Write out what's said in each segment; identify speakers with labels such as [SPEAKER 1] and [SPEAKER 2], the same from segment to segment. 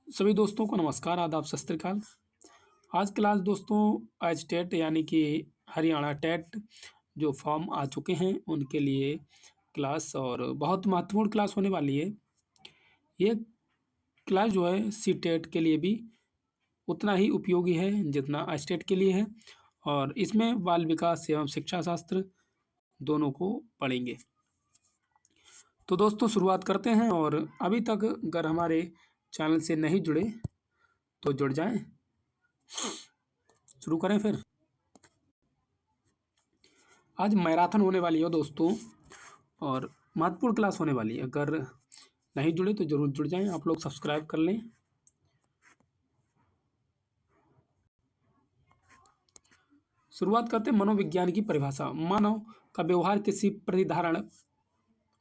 [SPEAKER 1] सभी दोस्तों को नमस्कार, आदाब, सत श्री अकाल। आज क्लास दोस्तों आज टेट यानी कि हरियाणा टेट जो फॉर्म आ चुके हैं उनके लिए क्लास और बहुत महत्वपूर्ण क्लास होने वाली है। ये क्लास जो है सी टेट के लिए भी उतना ही उपयोगी है जितना आज टेट के लिए है और इसमें बाल विकास एवं शिक्षा शास्त्र दोनों को पढ़ेंगे। तो दोस्तों शुरुआत करते हैं और अभी तक अगर हमारे चैनल से नहीं जुड़े तो जुड़ जाएं। शुरू करें फिर। आज मैराथन होने वाली है दोस्तों और महत्वपूर्ण क्लास होने वाली है। अगर नहीं जुड़े तो जरूर जुड़ जाएं, आप लोग सब्सक्राइब कर लें। शुरुआत करते हैं मनोविज्ञान की परिभाषा। मानव का व्यवहार किसी प्रतिधारण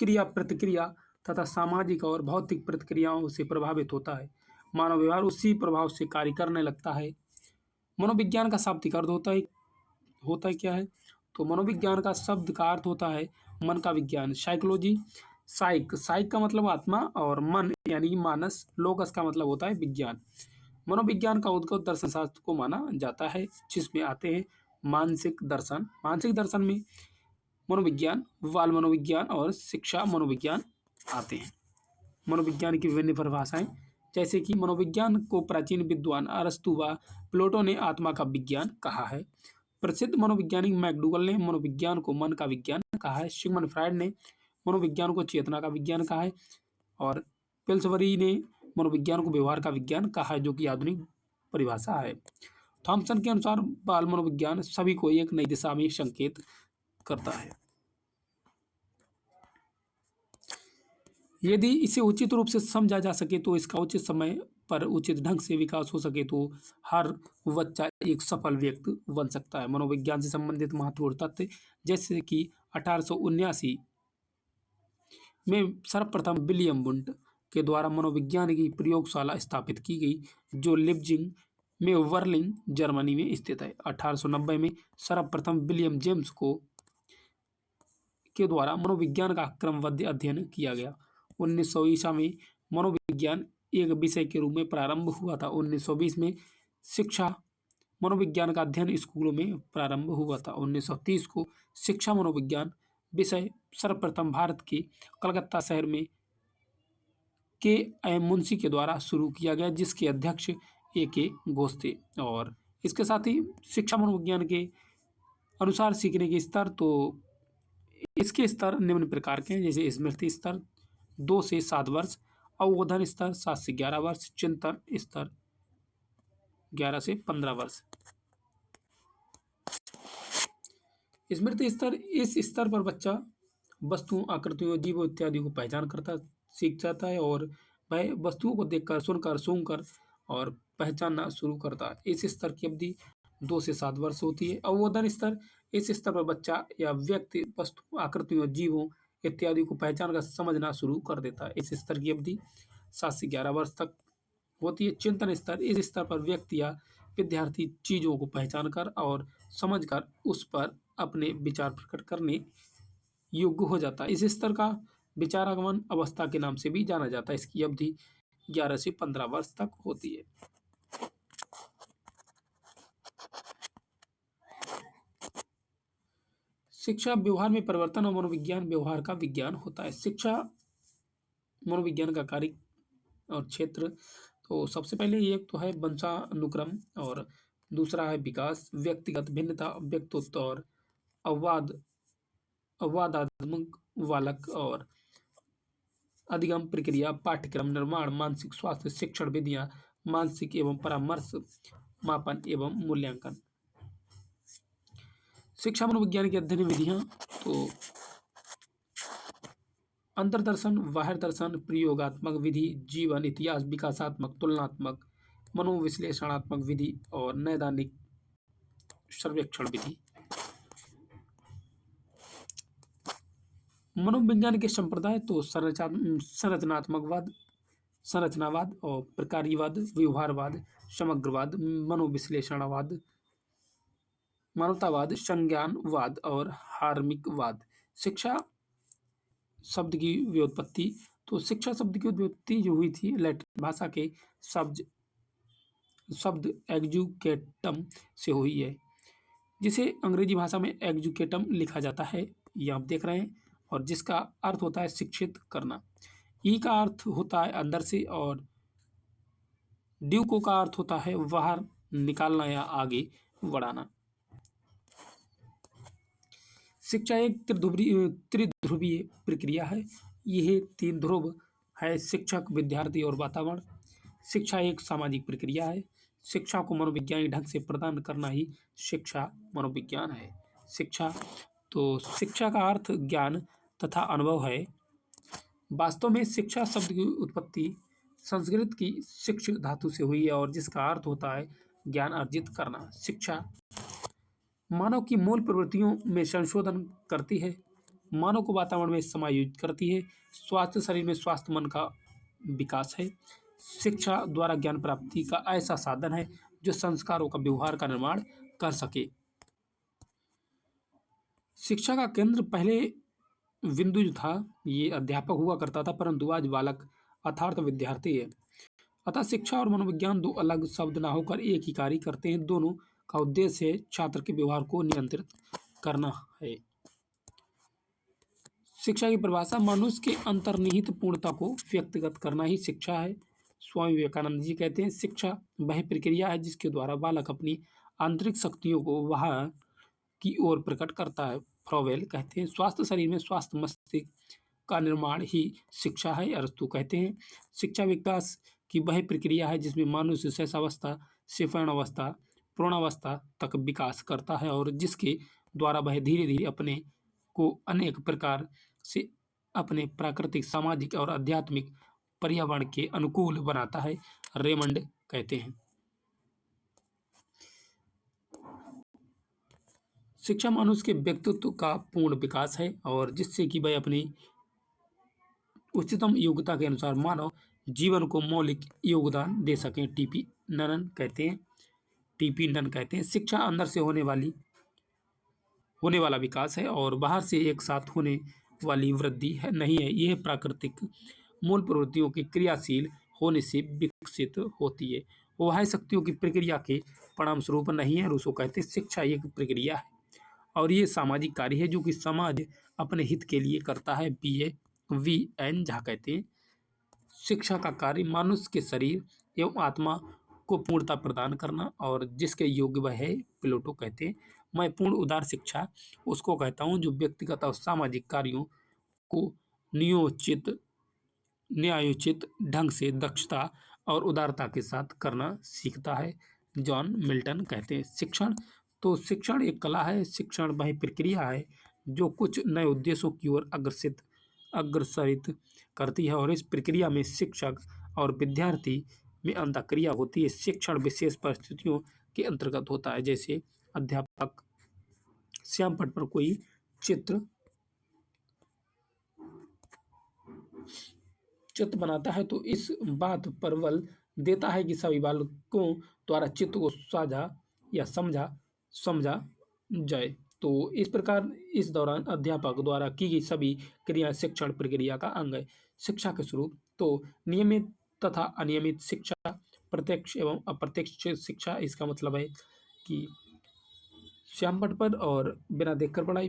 [SPEAKER 1] क्रिया प्रतिक्रिया तथा सामाजिक और भौतिक प्रतिक्रियाओं से प्रभावित होता है। मानव व्यवहार उसी प्रभाव से कार्य करने लगता है। मनोविज्ञान का शाब्दिक अर्थ होता है क्या है? तो मनोविज्ञान का शब्द का अर्थ होता है मन का विज्ञान। साइकोलॉजी, साइक का मतलब आत्मा और मन यानी मानस, लोकस का मतलब होता है विज्ञान। मनोविज्ञान का उद्गम दर्शन शास्त्र को माना जाता है जिसमें आते हैं मानसिक दर्शन। मानसिक दर्शन में मनोविज्ञान, बाल मनोविज्ञान और शिक्षा मनोविज्ञान आते हैं। मनोविज्ञान की विभिन्न परिभाषाएं, जैसे कि मनोविज्ञान को प्राचीन विद्वान अरस्तु व प्लेटो ने आत्मा का विज्ञान कहा है। प्रसिद्ध मनोवैज्ञानिक मैकडूगल ने मनोविज्ञान को मन का विज्ञान कहा है। सिगमंड फ्रायड ने मनोविज्ञान को चेतना का विज्ञान कहा है और पिल्सबरी ने मनोविज्ञान को व्यवहार का विज्ञान कहा है, जो कि आधुनिक परिभाषा है। थॉमसन के अनुसार बाल मनोविज्ञान सभी को एक नई दिशा में संकेत करता है। यदि इसे उचित रूप से समझा जा सके तो इसका उचित समय पर उचित ढंग से विकास हो सके तो हर बच्चा एक सफल व्यक्ति बन सकता है। मनोविज्ञान से संबंधित महत्वपूर्ण तथ्य, जैसे कि 1879 में सर्वप्रथम विलियम वुंट के द्वारा मनोविज्ञान की प्रयोगशाला स्थापित की गई, जो लिप्जिंग में वर्लिंग जर्मनी में स्थित है। 1890 में सर्वप्रथम विलियम जेम्स के द्वारा मनोविज्ञान का क्रमबद्ध अध्ययन किया गया। 1900 ईसा में मनोविज्ञान एक विषय के रूप में प्रारंभ हुआ था। 1920 में शिक्षा मनोविज्ञान का अध्ययन स्कूलों में प्रारंभ हुआ था। 1930 को शिक्षा मनोविज्ञान विषय सर्वप्रथम भारत के कलकत्ता शहर में के एम मुंशी के द्वारा शुरू किया गया, जिसके अध्यक्ष ए घोष थे। और इसके साथ ही शिक्षा मनोविज्ञान के अनुसार सीखने के स्तर, तो इसके स्तर निम्न प्रकार के हैं, जैसे स्मृति स्तर 2 से 7 वर्ष, अवबोधन स्तर 7 से 11 वर्ष, चिंतन स्तर 11 से 15 वर्ष। स्मृति स्तर, इस स्तर पर बच्चा वस्तुओं, आकृतियों, जीवों इत्यादि को पहचान करता सीख जाता है और वह वस्तुओं को देखकर, सुनकर, सूंघकर और पहचानना शुरू करता है। इस स्तर की अवधि 2 से 7 वर्ष होती है। अवबोधन स्तर, इस स्तर पर बच्चा या व्यक्ति वस्तु, आकृतियों, जीवों इत्यादि को पहचान कर समझना शुरू कर देता है। इस स्तर की अवधि 7 से 11 वर्ष तक होती है। चिंतन स्तर, इस स्तर पर व्यक्ति या विद्यार्थी चीजों को पहचान कर और समझकर उस पर अपने विचार प्रकट करने योग्य हो जाता है। इस स्तर का विचारागमन अवस्था के नाम से भी जाना जाता है। इसकी अवधि 11 से 15 वर्ष तक होती है। शिक्षा व्यवहार में परिवर्तन और मनोविज्ञान व्यवहार का विज्ञान होता है। शिक्षा मनोविज्ञान का कार्य और क्षेत्र, तो सबसे पहले एक तो है वंशानुक्रम और दूसरा है विकास, व्यक्तिगत भिन्नता, व्यक्तित्व और अववादात्मक वालक और अधिगम प्रक्रिया, पाठ्यक्रम निर्माण, मानसिक स्वास्थ्य, शिक्षण विधियां, मानसिक एवं परामर्श, मापन एवं मूल्यांकन। शिक्षा मनोविज्ञान की अध्ययन विधियां, तो अंतर्दर्शन, बाह्य दर्शन, प्रयोगात्मक विधि, जीवन इतिहास, विकासात्मक, तुलनात्मक, मनोविश्लेषणात्मक विधि और नैदानिक सर्वेक्षण विधि। मनोविज्ञान के संप्रदाय, तो संरचनावाद और प्रकार्यवाद, व्यवहारवाद, समग्रवाद, मनोविश्लेषणवाद, मानवतावाद, संज्ञानवाद और हार्मिकवाद। शिक्षा शब्द की व्युत्पत्ति, तो शिक्षा शब्द की उत्पत्ति जो हुई थी लैटिन भाषा के शब्द शब्द एजुकेटम से हुई है, जिसे अंग्रेजी भाषा में एजुकेटम लिखा जाता है, ये आप देख रहे हैं, और जिसका अर्थ होता है शिक्षित करना। ई का अर्थ होता है अंदर से, और ड्यूको का अर्थ होता है बाहर निकालना या आगे बढ़ाना। शिक्षा एक त्रिध्रुवीय प्रक्रिया है। यह 3 ध्रुव है: शिक्षक, विद्यार्थी और वातावरण। शिक्षा एक सामाजिक प्रक्रिया है। शिक्षा को मनोवैज्ञानिक ढंग से प्रदान करना ही शिक्षा मनोविज्ञान है। शिक्षा का अर्थ ज्ञान तथा अनुभव है। वास्तव में शिक्षा शब्द की उत्पत्ति संस्कृत की शिक्ष धातु से हुई है, और जिसका अर्थ होता है ज्ञान अर्जित करना। शिक्षा मानव की मूल प्रवृत्तियों में संशोधन करती है, मानव को वातावरण में समायोजित करती है। स्वास्थ्य शरीर में स्वास्थ्य मन का विकास है। शिक्षा द्वारा ज्ञान प्राप्ति का ऐसा साधन है जो संस्कारों का व्यवहार का निर्माण कर सके। शिक्षा का केंद्र पहले बिंदु जो था ये अध्यापक हुआ करता था, परंतु आज बालक अर्थात विद्यार्थी है। अतः शिक्षा और मनोविज्ञान दो अलग शब्द ना होकर एक ही कार्य करते हैं। दोनों का उद्देश्य है छात्र के व्यवहार को नियंत्रित करना है। शिक्षा की परिभाषा: मनुष्य के अंतर्निहित पूर्णता को व्यक्तिगत करना ही शिक्षा है। स्वामी विवेकानंद जी कहते हैं, शिक्षा वह प्रक्रिया है जिसके द्वारा बालक अपनी आंतरिक शक्तियों को बाहर की ओर प्रकट करता है। फ्रोवेल कहते हैं, स्वास्थ्य शरीर में स्वास्थ्य मस्तिष्क का निर्माण ही शिक्षा है। अरस्तु कहते हैं, शिक्षा विकास की वह प्रक्रिया है जिसमें मनुष्य शैशवावस्था से प्रौढ़ावस्था तक विकास करता है, और जिसके द्वारा वह धीरे धीरे अपने को अनेक प्रकार से अपने प्राकृतिक, सामाजिक और आध्यात्मिक पर्यावरण के अनुकूल बनाता है। रेमंड कहते हैं, शिक्षा मनुष्य के व्यक्तित्व का पूर्ण विकास है, और जिससे कि वह अपनी उच्चतम योग्यता के अनुसार मानव जीवन को मौलिक योगदान दे सकें। टीपी ननन कहते हैं, शिक्षा अंदर से होने वाला विकास है, और बाहर से एक साथ होने वाली वृद्धि है नहीं है। यह प्राकृतिक मूल प्रवृत्तियों के क्रियाशील होने से विकसित होती है। वह शक्तियों की प्रक्रिया के परिणाम स्वरूप नहीं है। रूसो कहते हैं, शिक्षा एक प्रक्रिया है और ये सामाजिक कार्य है जो कि समाज अपने हित के लिए करता है। वी.एन. झा कहते हैं, शिक्षा का कार्य मनुष्य के शरीर एवं आत्मा को पूर्णता प्रदान करना और जिसके योग्य वह है। प्लेटो कहते हैं, मैं पूर्ण उदार शिक्षा उसको कहता हूँ जो व्यक्तिगत और सामाजिक कार्यों को न्यायोचित ढंग से दक्षता और उदारता के साथ करना सीखता है। जॉन मिल्टन कहते हैं, शिक्षण एक कला है। शिक्षण वह प्रक्रिया है जो कुछ नए उद्देश्यों की ओर अग्रसरित करती है, और इस प्रक्रिया में शिक्षक और विद्यार्थी में अंतःक्रिया होती है। शिक्षण विशेष परिस्थितियों के अंतर्गत होता है, जैसे अध्यापक श्याम पट पर कोई चित्र बनाता है तो इस बात पर बल देता है कि सभी बालकों द्वारा चित्र को साझा या समझा जाए। तो इस प्रकार इस दौरान अध्यापक द्वारा की गई सभी क्रिया शिक्षण प्रक्रिया का अंग है। शिक्षा के स्वरूप: तो नियमित तथा अनियमित शिक्षा, प्रत्यक्ष एवं अप्रत्यक्ष शिक्षा। इसका मतलब है कि श्याम पट पर और बिना देखकर पढ़ाई,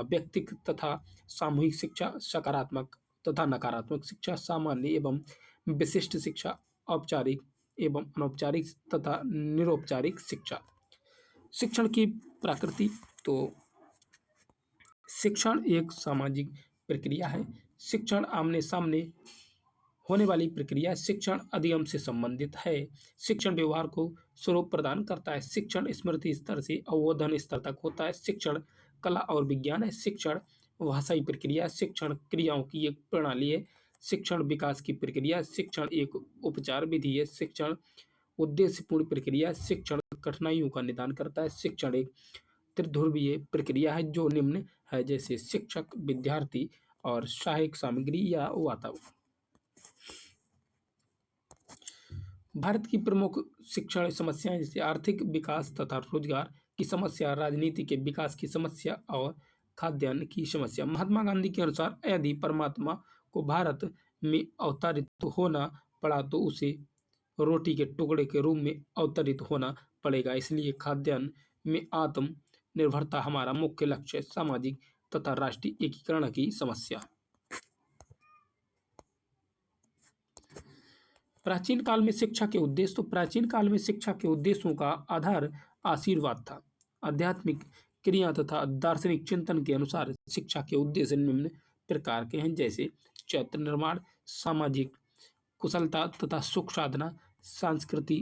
[SPEAKER 1] व्यक्तिक तथा सामूहिक शिक्षा, सकारात्मक तथा नकारात्मक शिक्षा, सामान्य एवं विशिष्ट शिक्षा, औपचारिक एवं अनौपचारिक तथा निरौपचारिक शिक्षा। शिक्षण की प्रकृति: तो शिक्षण एक सामाजिक प्रक्रिया है। शिक्षण आमने सामने होने वाली प्रक्रिया। शिक्षण अधिगम से संबंधित है। शिक्षण व्यवहार को स्वरूप प्रदान करता है। शिक्षण स्मृति स्तर से अवबोधन स्तर तक होता है। शिक्षण कला और विज्ञान है। शिक्षण भाषाई प्रक्रिया। शिक्षण क्रियाओं की एक प्रणाली है। शिक्षण विकास की प्रक्रिया। शिक्षण एक उपचार विधि है। शिक्षण उद्देश्यपूर्ण प्रक्रिया। शिक्षण कठिनाइयों का निदान करता है। शिक्षण एक त्रिध्रुवीय प्रक्रिया है जो निम्न है, जैसे शिक्षक, विद्यार्थी और सहायक सामग्री या वातावरण। भारत की प्रमुख शिक्षण समस्याएं जैसे आर्थिक विकास तथा रोजगार की समस्या, राजनीति के विकास की समस्या और खाद्यान्न की समस्या। महात्मा गांधी के अनुसार यदि परमात्मा को भारत में अवतरित होना पड़ा तो उसे रोटी के टुकड़े के रूप में अवतरित होना पड़ेगा। इसलिए खाद्यान्न में आत्मनिर्भरता हमारा मुख्य लक्ष्य है। सामाजिक तथा राष्ट्रीय एकीकरण की समस्या। प्राचीन काल में शिक्षा के उद्देश्य। तो प्राचीन काल में शिक्षा के उद्देश्यों का आधार आशीर्वाद था। आध्यात्मिक क्रिया तथा दार्शनिक चिंतन के अनुसार शिक्षा के उद्देश्य निम्न प्रकार के हैं, जैसे चैत्र निर्माण, सामाजिक कुशलता तथा सुख साधना, संस्कृति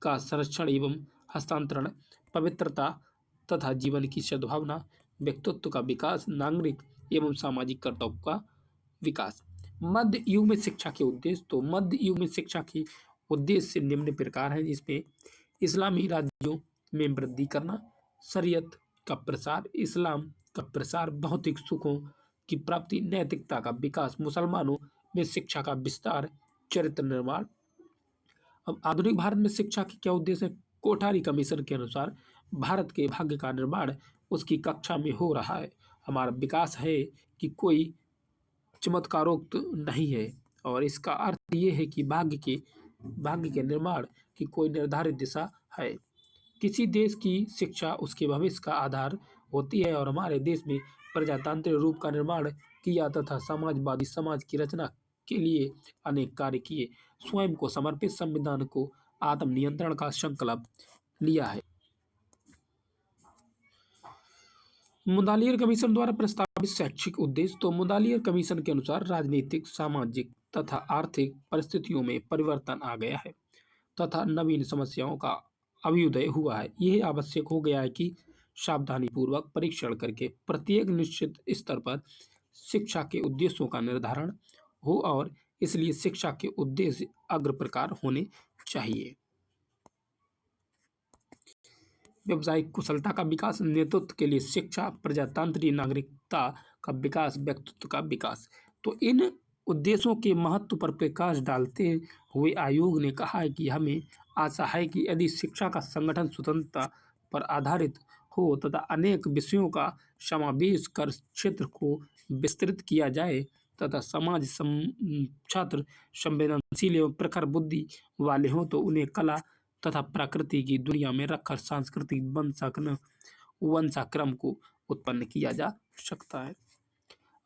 [SPEAKER 1] का संरक्षण एवं हस्तांतरण, पवित्रता तथा जीवन की सद्भावना, व्यक्तित्व का विकास, नागरिक एवं सामाजिक कर्तव्य का विकास। मध्य युग में शिक्षा के उद्देश्य। तो मध्य युग में शिक्षा के उद्देश्य निम्न प्रकार हैं, जिसमें इस्लामी राज्यों में वृद्धि करना, शरीयत का प्रसार, इस्लाम का प्रसार, भौतिक सुखों की प्राप्ति, नैतिकता का विकास, मुसलमानों में शिक्षा का विस्तार, चरित्र निर्माण। अब आधुनिक भारत में शिक्षा के क्या उद्देश्य है? कोठारी कमीशन के अनुसार भारत के भाग्य का निर्माण उसकी कक्षा में हो रहा है। हमारा विकास है कि कोई चमत्कारोक्त नहीं है, और इसका अर्थ ये है कि भाग्य के निर्माण की कोई निर्धारित दिशा है। किसी देश की शिक्षा उसके भविष्य का आधार होती है, और हमारे देश में प्रजातांत्रिक रूप का निर्माण किया तथा समाजवादी समाज की रचना के लिए अनेक कार्य किए। स्वयं को समर्पित संविधान को आत्मनियंत्रण का संकल्प लिया है। मुदालियर कमीशन द्वारा प्रस्तावित शैक्षिक उद्देश्य। तो मुदालियर कमीशन के अनुसार राजनीतिक, सामाजिक तथा आर्थिक परिस्थितियों में परिवर्तन आ गया है तथा नवीन समस्याओं का अभ्युदय हुआ है। यह आवश्यक हो गया है कि सावधानी पूर्वक परीक्षण करके प्रत्येक निश्चित स्तर पर शिक्षा के उद्देश्यों का निर्धारण हो, और इसलिए शिक्षा के उद्देश्य अग्र प्रकार होने चाहिए। व्यावसायिक कुशलता का विकास, नेतृत्व के लिए शिक्षा, प्रजातांत्रिक नागरिकता का विकास, व्यक्तित्व का विकास। तो इन उद्देश्यों के महत्व पर प्रकाश डालते हुए आयोग ने कहा है कि हमें आशा है कि यदि शिक्षा का संगठन स्वतंत्रता पर आधारित हो तथा अनेक विषयों का समावेश कर क्षेत्र को विस्तृत किया जाए तथा समाज छात्र संवेदनशील एवं प्रखर बुद्धि वाले हों तो उन्हें कला तथा प्रकृति की दुनिया में रखकर सांस्कृतिक वंशाक्रम को उत्पन्न किया जा सकता है।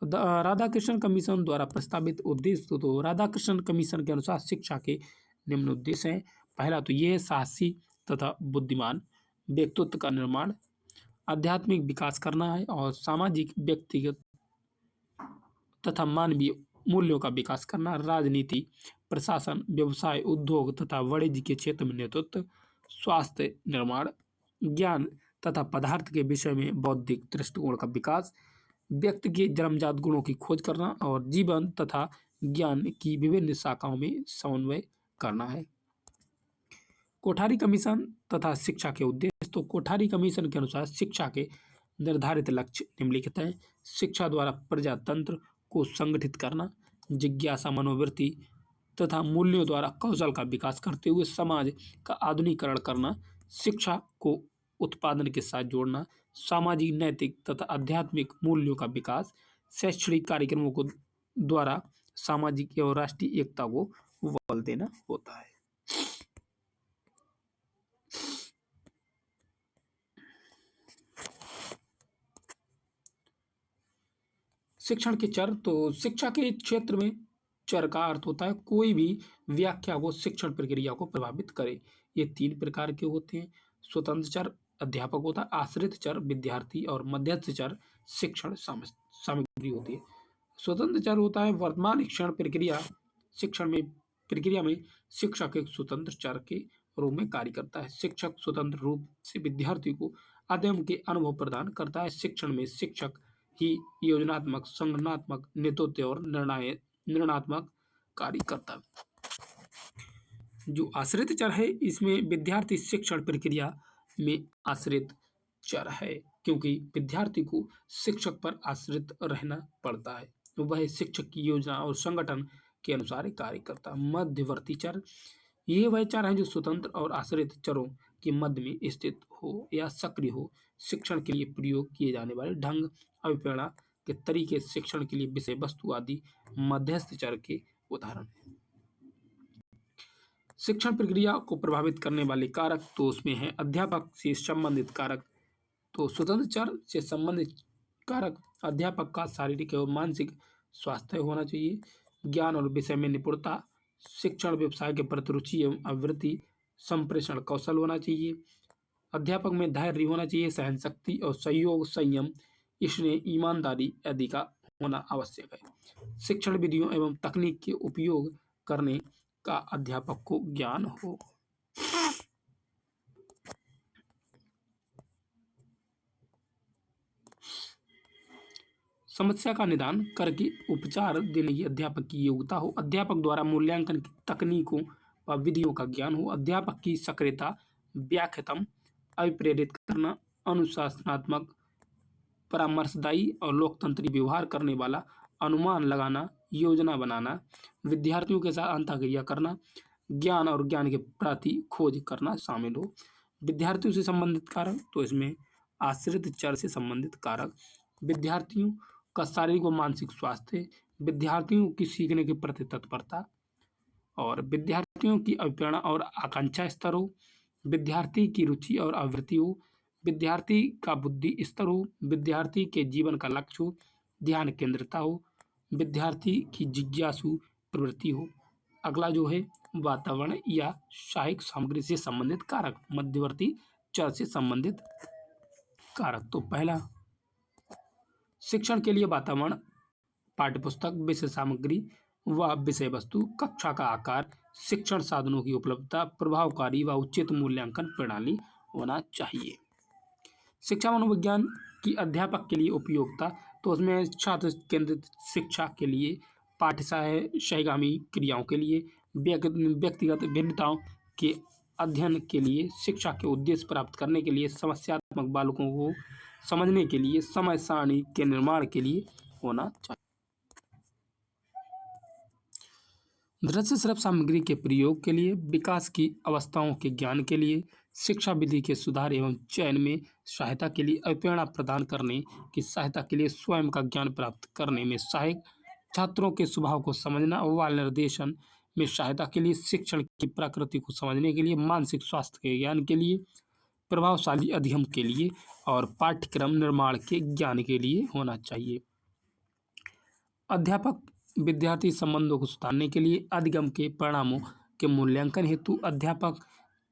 [SPEAKER 1] राधाकृष्णन कमीशन द्वारा प्रस्तावित उद्देश्य। तो राधाकृष्णन कमीशन के अनुसार शिक्षा के निम्न उद्देश्य हैं। पहला तो यह है साहसी तथा बुद्धिमान व्यक्तित्व का निर्माण, आध्यात्मिक विकास करना है, और सामाजिक, व्यक्तिगत तथा मानवीय मूल्यों का विकास करना, राजनीति, प्रशासन, व्यवसाय, उद्योग तथा वाणिज्य के क्षेत्र में नेतृत्व, स्वास्थ्य निर्माण, ज्ञान तथा पदार्थ के विषय में बौद्धिक दृष्टिकोण का विकास, व्यक्ति के जन्मजात गुणों की खोज करना, और जीवन तथा ज्ञान की विभिन्न शाखाओं में समन्वय करना है। कोठारी कमीशन तथा शिक्षा के उद्देश्य। तो कोठारी कमीशन के अनुसार शिक्षा के निर्धारित लक्ष्य निम्नलिखित हैं। शिक्षा द्वारा प्रजातंत्र को संगठित करना, जिज्ञासा मनोवृत्ति तथा मूल्यों द्वारा कौशल का विकास करते हुए समाज का आधुनिकीकरण करना, शिक्षा को उत्पादन के साथ जोड़ना, सामाजिक, नैतिक तथा आध्यात्मिक मूल्यों का विकास, शैक्षणिक कार्यक्रमों को द्वारा सामाजिक एवं राष्ट्रीय एकता को बल देना होता है। शिक्षण के चर। तो शिक्षा के क्षेत्र में चर का अर्थ होता है कोई भी व्याख्या को शिक्षण प्रक्रिया को प्रभावित करे। ये 3 प्रकार के होते हैं। स्वतंत्र चर अध्यापक होता है, आश्रित चर विद्यार्थी, और मध्यस्थ चर शिक्षण सामग्री होती है। स्वतंत्र चर होता है वर्तमान शिक्षण प्रक्रिया प्रक्रिया में शिक्षक एक स्वतंत्र चर के रूप में कार्य करता है। शिक्षक स्वतंत्र रूप से विद्यार्थी को अध्ययन के अनुभव प्रदान करता है। शिक्षण में शिक्षक ही योजनात्मक, संगठनात्मक, नेतृत्व और निर्णयात्मक कार्य करता है। जो आश्रित चर है, इसमें विद्यार्थी शिक्षण प्रक्रिया में आश्रित चर है, क्योंकि विद्यार्थी को शिक्षक पर आश्रित रहना पड़ता है। वह शिक्षक की योजना और संगठन के अनुसार कार्य करता है। मध्यवर्ती चर, ये वह चर हैं जो स्वतंत्र और आश्रित चरों के मध्य में स्थित हो या सक्रिय हो। शिक्षण के लिए प्रयोग किए जाने वाले ढंग, अभिप्रेरणा के तरीके, शिक्षण के लिए विषय वस्तु आदि मध्यस्थ चर के उदाहरण हैं। शिक्षण प्रक्रिया को प्रभावित करने वाले कारक तो उसमें है अध्यापक से संबंधित कारक। तो स्वतंत्र चर से संबंधित कारक अध्यापक का शारीरिक एवं मानसिक स्वास्थ्य होना चाहिए, ज्ञान और विषय में निपुणता, शिक्षण व्यवसाय के प्रति रुचि एवं आवृत्ति, संप्रेषण कौशल होना चाहिए, अध्यापक में धैर्य होना चाहिए, सहनशक्ति और सहयोग, संयम, स्नेह, ईमानदारी आदि का होना आवश्यक है। शिक्षण विधियों एवं तकनीक के उपयोग करने का अध्यापक को ज्ञान हो। समस्या का निदान करके उपचार देने की अध्यापक की योग्यता हो। अध्यापक द्वारा मूल्यांकन की तकनीकों व विधियों का ज्ञान हो। अध्यापक की सक्रियता, व्याख्यातम, अभिप्रेरित करना, अनुशासनात्मक, परामर्शदायी और लोकतंत्री व्यवहार करने वाला, अनुमान लगाना, योजना बनाना, विद्यार्थियों के साथ अंतःक्रिया करना, ज्ञान और ज्ञान के प्रति खोज करना शामिल हो। विद्यार्थियों से संबंधित कारक तो इसमें आश्रित चर से संबंधित कारक, विद्यार्थियों का शारीरिक व मानसिक स्वास्थ्य, विद्यार्थियों की सीखने के प्रति तत्परता और विद्यार्थियों की अभिप्रेरणा और आकांक्षा स्तर हो, विद्यार्थी की रुचि और आवृत्ति हो, विद्यार्थी का बुद्धि स्तर हो, विद्यार्थी के जीवन का लक्ष्य हो, ध्यान केंद्रितता हो, विद्यार्थी की जिज्ञासु प्रवृत्ति हो। अगला जो है वातावरण या सहायक सामग्री से संबंधित कारक, मध्यवर्ती चर से संबंधित कारक। तो पहला, शिक्षण के लिए वातावरण, पाठ्यपुस्तक, विषय सामग्री व विषय वस्तु, कक्षा का आकार, शिक्षण साधनों की उपलब्धता, प्रभावकारी व उचित मूल्यांकन प्रणाली होना चाहिए। शिक्षा मनोविज्ञान की अध्यापक के लिए उपयोगिता तो उसमें छात्र केंद्रित शिक्षा के लिए, पाठ्य सहगामी क्रियाओं के लिए, व्यक्तिगत भिन्नताओं के अध्ययन के लिए, शिक्षा के उद्देश्य प्राप्त करने के लिए, समस्यात्मक बालकों को समझने के लिए, समय सारणी के निर्माण के लिए होना चाहिए। दृश्य श्रव्य सामग्री के प्रयोग के लिए, विकास की अवस्थाओं के ज्ञान के लिए, शिक्षा विधि के सुधार एवं चयन में सहायता के लिए, अभिप्रेरणा प्रदान करने की सहायता के लिए, स्वयं का ज्ञान प्राप्त करने में सहायक, छात्रों के स्वभाव को समझना व निर्देशन में सहायता के लिए, शिक्षण की प्रकृति को समझने के लिए, मानसिक स्वास्थ्य के ज्ञान के लिए, प्रभावशाली अधिगम के लिए और पाठ्यक्रम निर्माण के ज्ञान के लिए होना चाहिए। अध्यापक विद्यार्थी संबंधों को सुधारने के लिए, अधिगम के परिणामों के मूल्यांकन हेतु, अध्यापक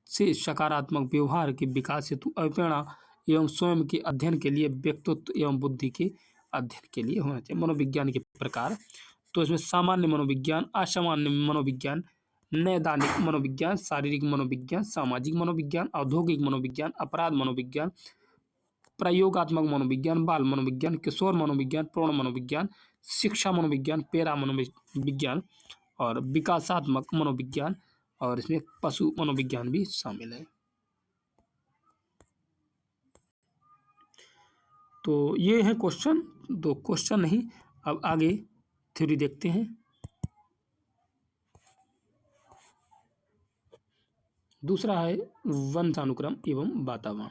[SPEAKER 1] से सकारात्मक व्यवहार के विकास हेतु, अभिप्रेरणा एवं स्वयं के अध्ययन के लिए, व्यक्तित्व एवं बुद्धि के अध्ययन के लिए होना चाहिए। मनोविज्ञान के प्रकार तो इसमें सामान्य मनोविज्ञान, असामान्य मनोविज्ञान, नैदानिक मनोविज्ञान, शारीरिक मनोविज्ञान, सामाजिक मनोविज्ञान, औद्योगिक मनोविज्ञान, अपराध मनोविज्ञान, प्रयोगात्मक मनोविज्ञान, बाल मनोविज्ञान, किशोर मनोविज्ञान, प्रौढ़ मनोविज्ञान, शिक्षा मनोविज्ञान, पेरा मनोविज्ञान और विकासात्मक मनोविज्ञान और इसमें पशु मनोविज्ञान भी शामिल है। तो ये है क्वेश्चन, दो क्वेश्चन नहीं, अब आगे थ्योरी देखते हैं। दूसरा है वंशानुक्रम एवं वातावरण।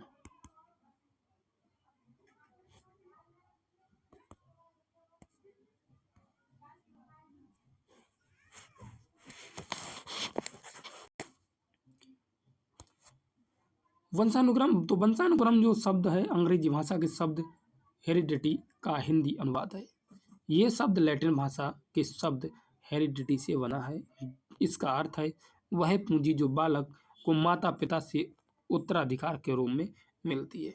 [SPEAKER 1] वंशानुक्रम तो वंशानुक्रम जो शब्द है अंग्रेजी भाषा के शब्द हेरिडिटी का हिंदी अनुवाद है। ये शब्द लैटिन भाषा के शब्द हेरिडिटी से बना है। इसका अर्थ है वह पूंजी जो बालक को माता पिता से उत्तराधिकार के रूप में मिलती है।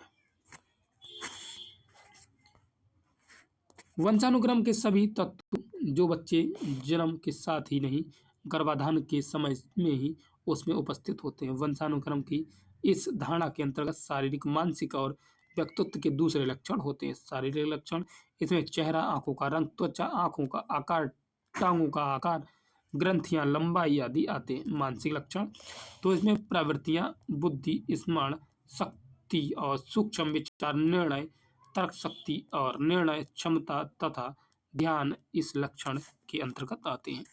[SPEAKER 1] वंशानुक्रम के सभी तत्व जो बच्चे जन्म के साथ ही नहीं, गर्भाधान के समय में ही उसमें उपस्थित होते हैं। वंशानुक्रम की इस धारणा के अंतर्गत शारीरिक, मानसिक और व्यक्तित्व के दूसरे लक्षण होते हैं। शारीरिक लक्षण इसमें चेहरा, आंखों का रंग, त्वचा, आंखों का आकार, टांगों का आकार, ग्रंथियां, लंबाई आदि आते हैं। मानसिक लक्षण तो इसमें प्रवृत्तियां, बुद्धि, स्मरण शक्ति और सूक्ष्म विचार, निर्णय, तर्क शक्ति और निर्णय क्षमता तथा ध्यान इस लक्षण के अंतर्गत आते हैं।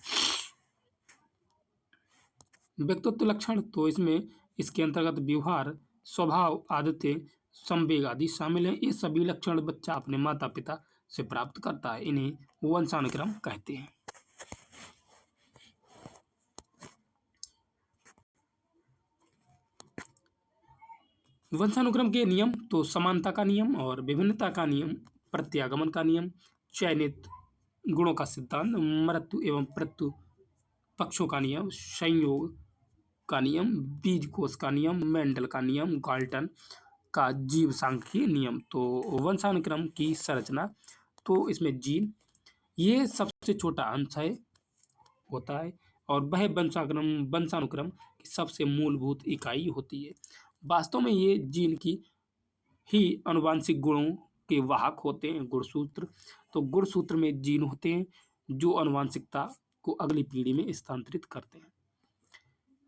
[SPEAKER 1] व्यक्तित्व लक्षण तो इसमें इसके अंतर्गत व्यवहार, स्वभाव, आदतें, संवेग आदि शामिल हैं। ये सभी लक्षण बच्चा अपने माता पिता से प्राप्त करता है। इन्हें वंशानुक्रम कहते हैं। वंशानुक्रम के नियम तो समानता का नियम और विभिन्नता का नियम, प्रत्यागमन का नियम, चयनित गुणों का सिद्धांत, मृत्यु एवं प्रत्यु पक्षों का नियम, संयोग का नियम, बीज कोष का नियम, मेंडल का नियम, गाल्टन का जीव सांख्यिकीय नियम। तो वंशानुक्रम की संरचना, तो इसमें जीन ये सबसे छोटा अंश है होता है और वह वंशानुक्रम की सबसे मूलभूत इकाई होती है। वास्तव में ये जीन की ही आनुवांशिक गुणों के वाहक होते हैं। गुणसूत्र, तो गुणसूत्र में जीन होते हैं जो आनुवांशिकता को अगली पीढ़ी में स्थानांतरित करते हैं।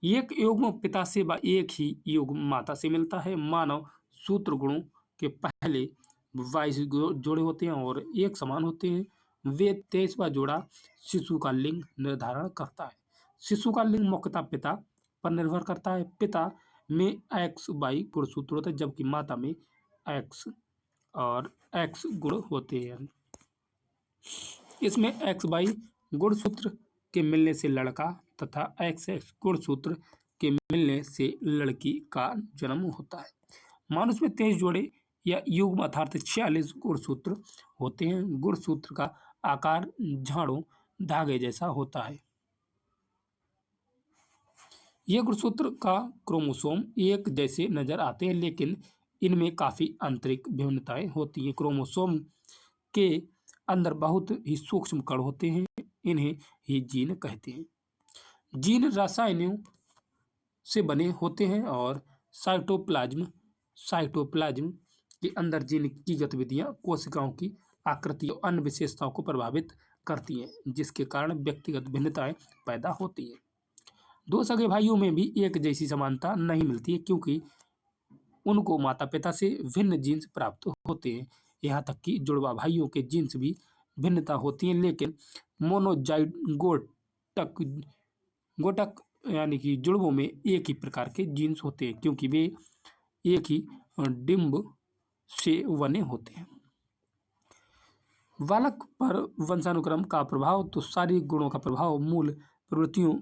[SPEAKER 1] एक युग्म पिता से व एक ही युग्म माता से मिलता है। मानव सूत्र गुणों के पहले 22 जोड़े होते हैं और एक समान होते हैं। वे 23वां जोड़ा शिशु का लिंग निर्धारण करता है। शिशु का लिंग मुख्यतः पिता पर निर्भर करता है। पिता में XY गुणसूत्र होते हैं जबकि माता में X और X गुण होते हैं। इसमें XY गुणसूत्र के मिलने से लड़का तथा XX गुणसूत्र के मिलने से लड़की का जन्म होता है। मनुष्य में 23 जोड़े या युग्म अर्थात 46 गुणसूत्र होते हैं। गुणसूत्र का आकार झाड़ों धागे जैसा होता है। ये गुणसूत्र का क्रोमोसोम एक जैसे नजर आते हैं लेकिन इनमें काफी आंतरिक भिन्नताएं होती हैं। क्रोमोसोम के अंदर बहुत ही सूक्ष्म कण होते हैं, इन्हें ही जीन कहते हैं। जीन रसायनों से बने होते हैं और साइटोप्लाज्म के अंदर जीन की गतिविधियां कोशिकाओं की आकृति और अन्य विशेषताओं को प्रभावित करती हैं, जिसके कारण व्यक्तिगत भिन्नताएं पैदा होती हैं। दो सगे भाइयों में भी एक जैसी समानता नहीं मिलती है क्योंकि उनको माता पिता से भिन्न जीन्स प्राप्त होते हैं। यहाँ तक कि जुड़वा भाइयों के जीन्स भी भिन्नता होती है लेकिन गोटक यानी कि जुड़वों में एक ही प्रकार के जीन्स होते हैं क्योंकि वे एक ही डिंब से बने होते हैं। बालक पर वंशानुक्रम का प्रभाव, तो शारीरिक गुणों का प्रभाव, मूल प्रवृत्तियों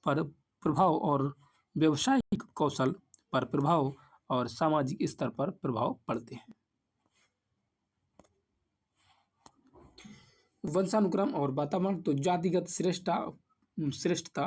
[SPEAKER 1] पर प्रभाव और व्यवसायिक कौशल पर प्रभाव और सामाजिक स्तर पर प्रभाव पड़ते हैं। वंशानुक्रम और वातावरण, तो जातिगत श्रेष्ठता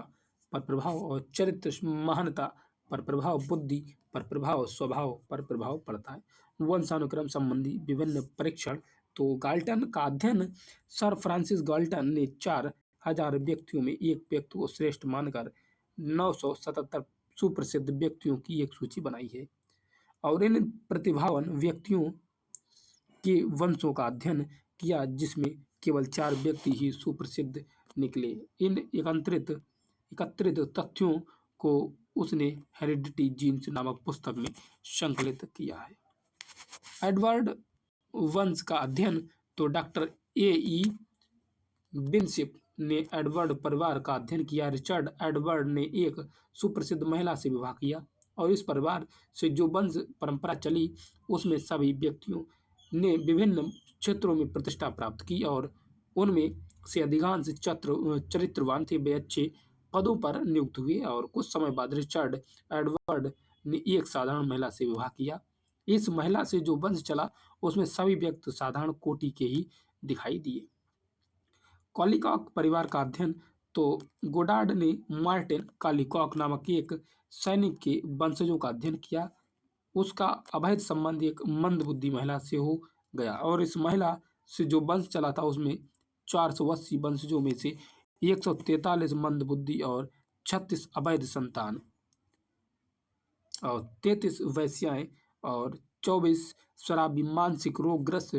[SPEAKER 1] पर प्रभाव और चरित्र महानता पर प्रभाव, बुद्धि पर प्रभाव, स्वभाव पर प्रभाव पड़ता है। वंशानुक्रम संबंधी विभिन्न परीक्षण, तो गाल्टन का अध्ययन, सर फ्रांसिस गाल्टन ने 4000 व्यक्तियों में एक व्यक्ति को श्रेष्ठ मानकर 977 सुप्रसिद्ध व्यक्तियों की एक सूची बनाई है और इन प्रतिभावान व्यक्तियों के वंशों का अध्ययन किया जिसमें केवल 4 व्यक्ति ही सुप्रसिद्ध निकले। इन एकत्रित तथ्यों को उसने हेरिडिटी जीन्स नामक पुस्तक में संकलित किया है। एडवर्ड वंश का अध्ययन, तो डॉक्टर A.E. बिनशिप ने एडवर्ड परिवार का अध्ययन किया। रिचर्ड एडवर्ड ने एक सुप्रसिद्ध महिला से विवाह किया और इस परिवार से जो वंश परंपरा चली उसमें सभी व्यक्तियों ने विभिन्न क्षेत्रों में प्रतिष्ठा प्राप्त की और उनमें से अधिकांश चरित्रवान थे। वे अच्छे पदों पर नियुक्त हुए और कुछ समय बाद रिचर्ड एडवर्ड ने एक साधारण महिला से विवाह किया। इस महिला से जो वंश चला उसमें सभी व्यक्ति साधारण कोटि के ही दिखाई दिए। कॉलीकॉक परिवार का अध्ययन, तो गोडार्ड ने मार्टिन कॉलीकॉक नामक एक सैनिक के वंशजों का अध्ययन किया। उसका अवैध संबंध एक मंदबुद्धि महिला से हो गया और इस महिला से जो वंश चला था उसमें 480 वंशजों में से 143 मंदबुद्धि और 36 अवैध संतान और 33 वैश्याएं और 24 शराबी मानसिक रोगग्रस्त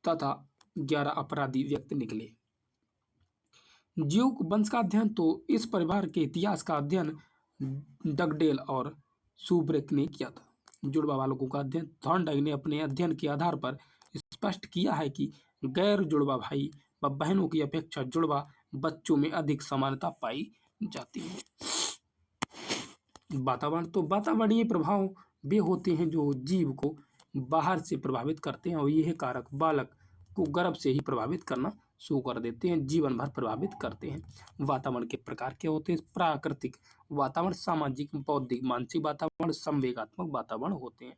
[SPEAKER 1] तथा 11 अपराधी व्यक्ति निकले। ज्यूक वंश का अध्ययन, तो इस परिवार के इतिहास का अध्ययन डगडेल और सुब्रेक ने किया था। जुड़वा बालकों का अध्ययन, थॉर्नडाइक ने अपने अध्ययन के आधार पर स्पष्ट किया है कि गैर जुड़वा भाई व बहनों की अपेक्षा जुड़वा बच्चों में अधिक समानता पाई जाती है। वातावरण, तो वातावरणीय प्रभाव वे होते हैं जो जीव को बाहर से प्रभावित करते हैं और यह कारक बालक को गर्भ से ही प्रभावित करना शुरू कर देते हैं, जीवन भर प्रभावित करते हैं। वातावरण के प्रकार क्या होते हैं? प्राकृतिक वातावरण, सामाजिक, बौद्धिक, मानसिक वातावरण, संवेगात्मक वातावरण होते हैं।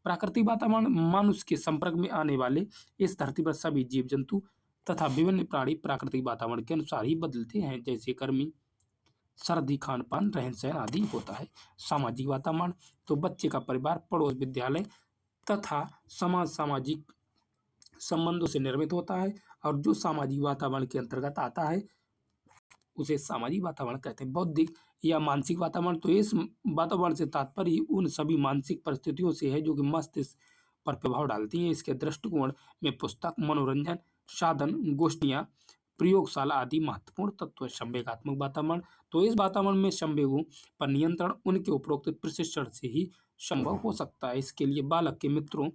[SPEAKER 1] प्राकृतिक वातावरण मनुष्य के संपर्क में आने वाले इस धरती पर सभी जीव जंतु तथा विभिन्न प्राणी प्राकृतिक वातावरण के अनुसार ही बदलते हैं, जैसे गर्मी, सर्दी, खान पान, रहन सहन आदि होता है। सामाजिक वातावरण तो बच्चे का परिवार, पड़ोस, विद्यालय तथा समाज सामाजिक संबंधों से निर्मित होता है और जो सामाजिक वातावरण के अंतर्गत आता है उसे सामाजिक वातावरण कहते हैं। बौद्धिक या मानसिक वातावरण तो इस वातावरण से तात्पर्य उन सभी मानसिक परिस्थितियों से है जो कि मस्तिष्क पर प्रभाव डालती हैं। इसके दृष्टिकोण में पुस्तक, मनोरंजन साधन, गोष्ठियां, प्रयोगशाला आदि महत्वपूर्ण तत्व है। संवेगात्मक वातावरण तो इस वातावरण में संवेगों पर नियंत्रण उनके उपरोक्त प्रशिक्षण से ही संभव हो सकता है। इसके लिए बालक के मित्रों,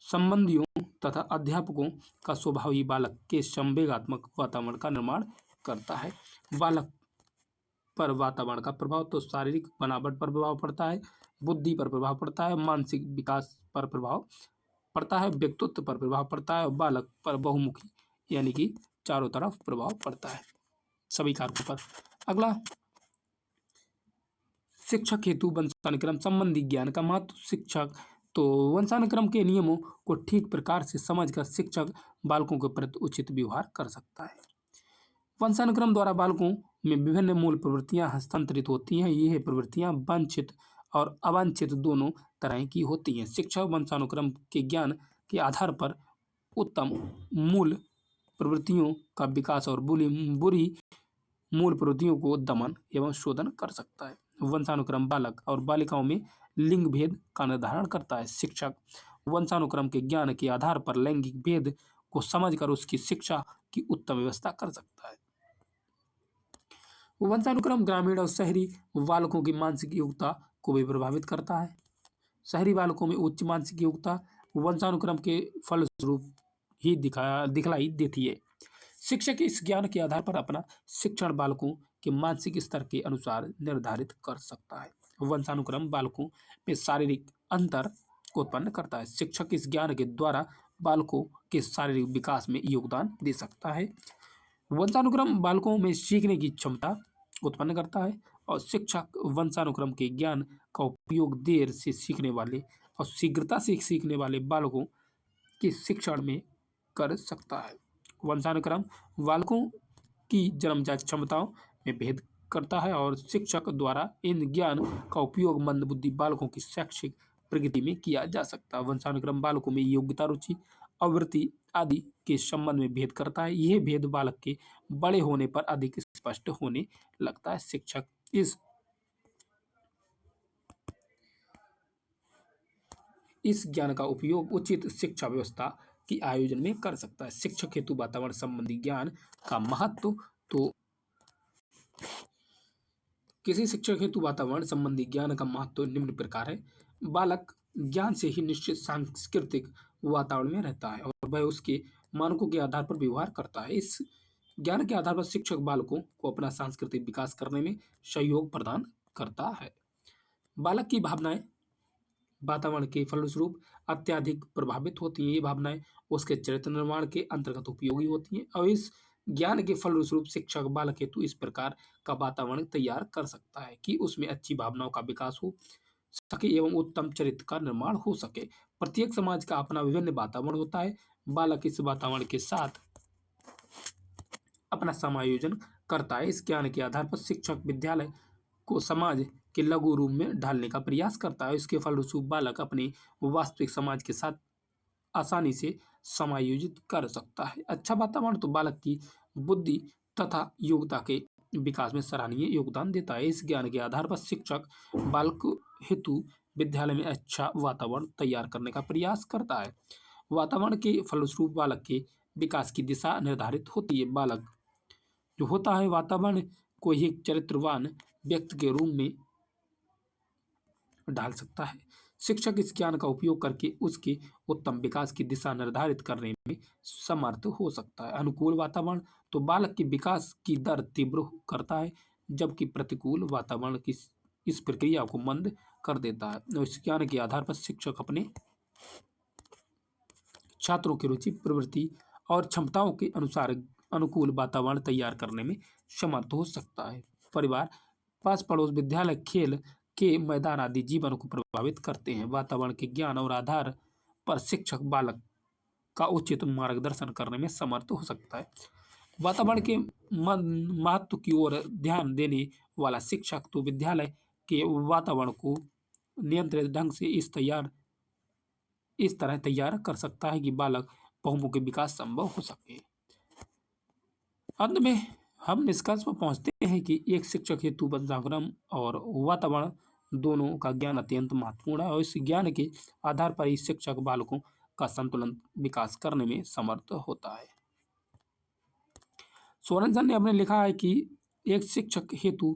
[SPEAKER 1] संबंधियों तथा अध्यापकों का स्वभाव ही बालक के संवेगात्मक वातावरण का निर्माण करता है। बालक पर वातावरण का प्रभाव तो शारीरिक बनावट पर प्रभाव पड़ता है, बुद्धि पर प्रभाव पड़ता है, मानसिक विकास पर प्रभाव पड़ता है, व्यक्तित्व पर प्रभाव पड़ता है और बालक पर बहुमुखी यानी कि चारों तरफ प्रभाव पड़ता है, सभी कारकों पर। अगला, शिक्षक हेतु वंशानुक्रम संबंधी ज्ञान का महत्व। शिक्षक तो वंशानुक्रम के नियमों को ठीक प्रकार से समझकर शिक्षक बालकों के प्रति उचित व्यवहार कर सकता है। वंशानुक्रम द्वारा बालकों में विभिन्न मूल प्रवृत्तियां हस्तांतरित होती हैं। यह प्रवृत्तियां वांछित और अवांछित दोनों तरह की होती हैं। शिक्षक वंशानुक्रम के ज्ञान के आधार पर उत्तम मूल प्रवृत्तियों का विकास और बुरी मूल प्रवृत्तियों को दमन एवं शोधन कर सकता है। वंशानुक्रम बालक और बालिकाओं में लिंग भेद का निर्धारण करता है। शिक्षक वंशानुक्रम के ज्ञान के आधार पर लैंगिक भेद को समझकर उसकी शिक्षा की उत्तम व्यवस्था कर सकता है। वंशानुक्रम ग्रामीण और शहरी बालकों की मानसिक योग्यता को भी प्रभावित करता है। शहरी बालकों में उच्च मानसिक योग्यता वंशानुक्रम के फलस्वरूप ही दिखलाई देती है। शिक्षक इस ज्ञान के आधार पर अपना शिक्षण बालकों के मानसिक स्तर के अनुसार निर्धारित कर सकता है। वंशानुक्रम बालकों में शारीरिक अंतर को उत्पन्न करता है। शिक्षक इस ज्ञान के द्वारा बालकों के शारीरिक विकास में योगदान दे सकता है। वंशानुक्रम बालकों में सीखने की क्षमता उत्पन्न करता है और शिक्षक वंशानुक्रम के ज्ञान का उपयोग देर से सीखने वाले और शीघ्रता से सीखने वाले बालकों के शिक्षण में कर सकता है। वंशानुक्रम बालकों की जन्मजात क्षमताओं में भेद करता है और शिक्षक द्वारा इन ज्ञान का उपयोग मंदबुद्धि बालकों की शैक्षिक प्रगति में किया जा सकता है। वंशानुक्रम बालकों में योग्यता, रुचि, आवृत्ति आदि के संबंध में भेद करता है। यह भेद बालक के बड़े होने पर अधिक स्पष्ट होने लगता है। शिक्षक इस ज्ञान का उपयोग उचित शिक्षा व्यवस्था की आयोजन में कर सकता है। शिक्षक हेतु वातावरण संबंधी ज्ञान का महत्व तो किसी शिक्षक हेतु वातावरण संबंधी ज्ञान का महत्व निम्न प्रकार है। बालक ज्ञान से ही निश्चित सांस्कृतिक वातावरण में रहता है और वह उसके मानकों के आधार पर व्यवहार करता है। इस ज्ञान के आधार पर शिक्षक बालकों को अपना सांस्कृतिक विकास करने में सहयोग प्रदान करता है। बालक की भावनाएं वातावरण के फलस्वरूप अत्यधिक प्रभावित होती हैं। ये भावनाएं उसके चरित्र निर्माण के अंतर्गत उपयोगी होती हैं और इस ज्ञान के फलस्वरूप शिक्षक बालक हेतु इस प्रकार का वातावरण तैयार कर सकता है कि उसमें अच्छी भावनाओं का विकास हो सके एवं उत्तम चरित्र का निर्माण हो सके। प्रत्येक समाज का अपना विभिन्न वातावरण होता है। बालक इस वातावरण के साथ अपना समायोजन करता है। इस ज्ञान के आधार पर शिक्षक विद्यालय को समाज के लघु रूप में ढालने का प्रयास करता है। इसके फलस्वरूप बालक अपने वास्तविक समाज के साथ आसानी से समायोजित कर सकता है। अच्छा वातावरण तो बालक की बुद्धि तथा योग्यता के विकास में सराहनीय योगदान देता है। इस ज्ञान के आधार पर शिक्षक बालक हेतु विद्यालय में अच्छा वातावरण तैयार करने का प्रयास करता है। वातावरण के फलस्वरूप बालक के विकास की दिशा निर्धारित होती है। बालक जो होता है वातावरण को ही एक चरित्रवान व्यक्ति के रूप में ढाल सकता है। शिक्षक इस ज्ञान का उपयोग करके उसके उत्तम विकास की दिशा निर्धारित करने में समर्थ हो सकता है। अनुकूल वातावरण तो बालक के विकास की दर तीव्र करता है, जबकि प्रतिकूल वातावरण की इस प्रक्रिया को मंद कर देता है। और इस ज्ञान के आधार पर शिक्षक अपने छात्रों की रुचि, प्रवृत्ति और क्षमताओं के अनुसार अनुकूल वातावरण तैयार करने में समर्थ हो सकता है। परिवार, पास पड़ोस, विद्यालय, खेल के मैदान आदि जीवन को प्रभावित करते हैं। वातावरण के ज्ञान और आधार पर शिक्षक बालक का उचित मार्गदर्शन करने में समर्थ हो सकता है। वातावरण के महत्व की ओर ध्यान देने वाला शिक्षक तो विद्यालय के वातावरण को नियंत्रित ढंग से इस तरह तैयार कर सकता है कि बालक बहुमुखी विकास संभव हो सके। अंत में हम निष्कर्ष पर पहुंचते हैं कि एक शिक्षक हेतु वातावरण और वातावरण दोनों का ज्ञान अत्यंत महत्वपूर्ण है और इस ज्ञान के आधार पर ही शिक्षक बालकों का संतुलन विकास करने में समर्थ होता है। सोरेनसन ने अपने लिखा है कि एक शिक्षक हेतु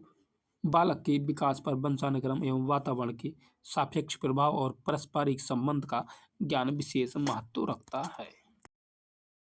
[SPEAKER 1] बालक के विकास पर वंशानुक्रम एवं वातावरण के सापेक्ष प्रभाव और पारस्परिक संबंध का ज्ञान विशेष महत्व रखता है।